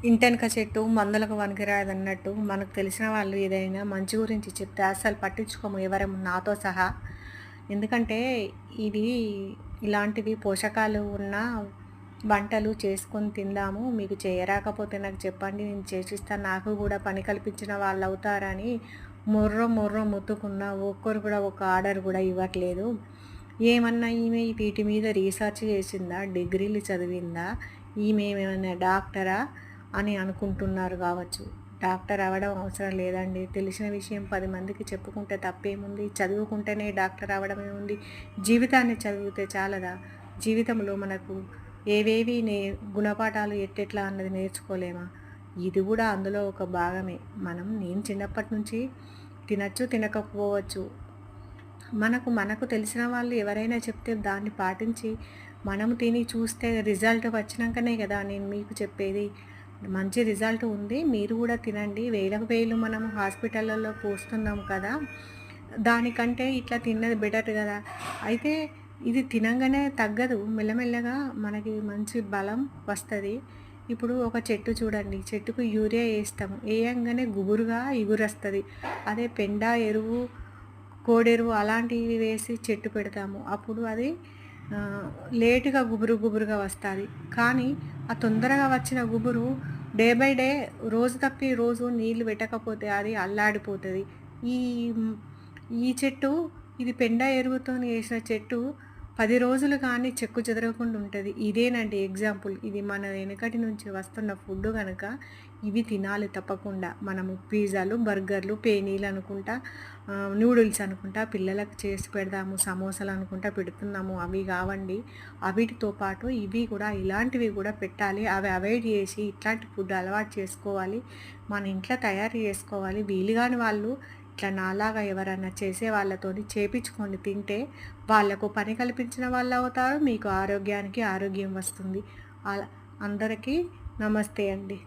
ఇంటెనక చెట్టు మందులకు పనికిరాదన్నట్టు మనకు తెలిసిన వాళ్ళు ఏదైనా మంచి గురించి చెప్తే అస్సలు పట్టించుకోము ఎవరం నాతో సహా. ఎందుకంటే ఇవి ఇలాంటివి పోషకాలు ఉన్న వంటలు చేసుకొని తిందాము. మీకు చేయరాకపోతే నాకు చెప్పండి, నేను చేసిస్తాను. నాకు కూడా పని కల్పించిన వాళ్ళు అవుతారని మొర్రో మొర్రో మొత్తుకున్న ఒక్కరు కూడా ఒక ఆర్డర్ కూడా ఇవ్వట్లేదు. ఏమన్నా ఈమె వీటి మీద రీసెర్చ్ చేసిందా, డిగ్రీలు చదివిందా, ఈమె ఏమైనా డాక్టరా అని అనుకుంటున్నారు కావచ్చు. డాక్టర్ అవ్వడం అవసరం లేదండి. తెలిసిన విషయం 10 మందికి చెప్పుకుంటే తప్పేముంది? చదువుకుంటేనే డాక్టర్ అవ్వడం ఏముంది? జీవితాన్ని చదివితే చాలదా? జీవితంలో మనకు ఏవేవి గుణపాఠాలు ఎట్టెట్లా అన్నది నేర్చుకోలేమా? ఇది కూడా అందులో ఒక భాగమే. నేను చిన్నప్పటి నుంచి తినచ్చు తినకపోవచ్చు, మనకు తెలిసిన వాళ్ళు ఎవరైనా చెప్తే దాన్ని పాటించి మనం తిని చూస్తే రిజల్ట్ వచ్చినాకనే కదా నేను మీకు చెప్పేది. మంచి రిజల్ట్ ఉంది, మీరు కూడా తినండి. వేలకు వేలు మనం హాస్పిటళ్ళలో పోస్తున్నాం కదా, దానికంటే ఇట్లా తిన్నది బెటర్ కదా. అయితే ఇది తినంగానే తగ్గదు, మెల్లమెల్లగా మనకి మంచి బలం వస్తుంది. ఇప్పుడు ఒక చెట్టు చూడండి, చెట్టుకు యూరియా వేస్తాము, వేయంగానే గుబురుగా ఇగురొస్తుంది. అదే పెండ ఎరువు, కోడెరువు అలాంటివి వేసి చెట్టు పెడతాము, అప్పుడు అది లేటుగా గుబురుగా వస్తుంది. కానీ ఆ తొందరగా వచ్చిన గుబురు డే బై డే, రోజు తప్పి రోజు నీళ్ళు పెట్టకపోతే అది అల్లాడిపోతుంది. ఈ ఈ చెట్టు, ఇది పెండ ఎరువుతో వేసిన చెట్టు 10 రోజులు కానీ చెక్కు చెదరకుండా ఉంటుంది. ఇదేనండి ఎగ్జాంపుల్. ఇది మన వెనకటి నుంచి వస్తున్న ఫుడ్ కనుక ఇవి తినాలి తప్పకుండా. మనము పిజ్జాలు, బర్గర్లు, పేనీలు అనుకుంటా, నూడిల్స్ అనుకుంటా పిల్లలకు చేసి పెడదాము, సమోసాలు అనుకుంటా పెడుతున్నాము. అవి కావండి. వీటితో పాటు ఇవి కూడా, ఇలాంటివి కూడా పెట్టాలి. అవి అవాయిడ్ చేసి ఇట్లాంటి ఫుడ్ అలవాటు చేసుకోవాలి. మన ఇంట్లో తయారు చేసుకోవాలి. వీలుగాని వాళ్ళు ఇట్లా నాలాగా ఎవరైనా చేసే వాళ్ళతోని చేపించుకొని తింటే వాళ్ళకు పని కల్పించిన వాళ్ళు అవుతారు, మీకు ఆరోగ్యానికి ఆరోగ్యం వస్తుంది. అందరికీ నమస్తే అండి.